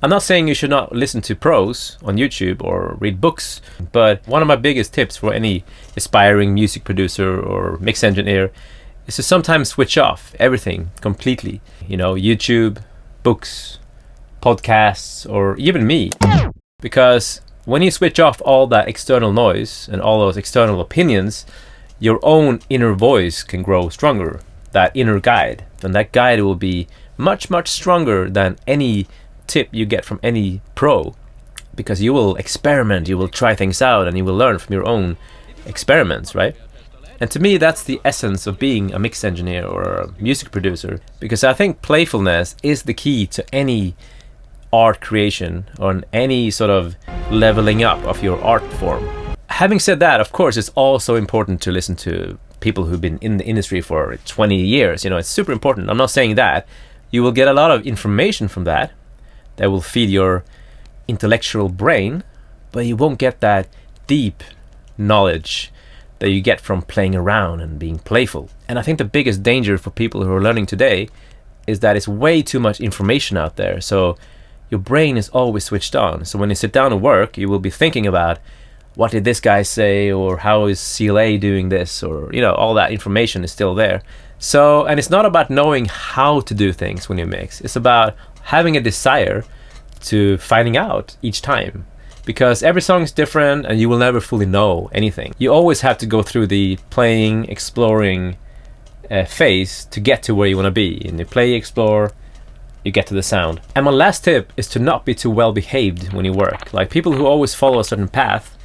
I'm not saying you should not listen to pros on YouTube or read books, but one of my biggest tips for any aspiring music producer or mix engineer is to sometimes switch off everything completely. You know, YouTube, books, podcasts, or even me. Because when you switch off all that external noise and all those external opinions, your own inner voice can grow stronger, that inner guide. And that guide will be much, much stronger than any tip you get from any pro, because you will experiment, you will try things out, and you will learn from your own experiments, right? And to me, that's the essence of being a mix engineer or a music producer, because I think playfulness is the key to any art creation or any sort of leveling up of your art form. Having said that, of course, it's also important to listen to people who've been in the industry for 20 years. You know, it's super important. I'm not saying that. You will get a lot of information from that will feed your intellectual brain, but you won't get that deep knowledge that you get from playing around and being playful. And I think the biggest danger for people who are learning today is that it's way too much information out there. So your brain is always switched on. So when you sit down to work, you will be thinking about, what did this guy say, or how is CLA doing this, or, you know, all that information is still there. So, and it's not about knowing how to do things when you mix. It's about having a desire to finding out each time, because every song is different and you will never fully know anything. You always have to go through the playing, exploring phase to get to where you want to be. And you play, explore, you get to the sound. And my last tip is to not be too well behaved when you work. Like, people who always follow a certain path,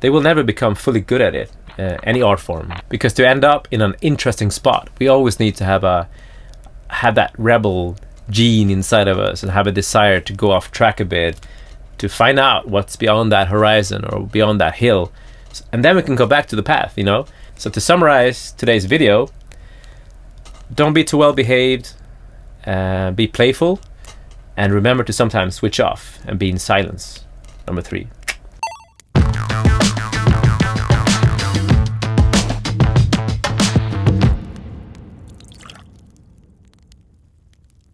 they will never become fully good at it, any art form. Because to end up in an interesting spot, we always need to have that rebel gene inside of us and have a desire to go off track a bit, to find out what's beyond that horizon or beyond that hill. And then we can go back to the path, you know? So to summarize today's video, don't be too well behaved, be playful, and remember to sometimes switch off and be in silence. Number 3.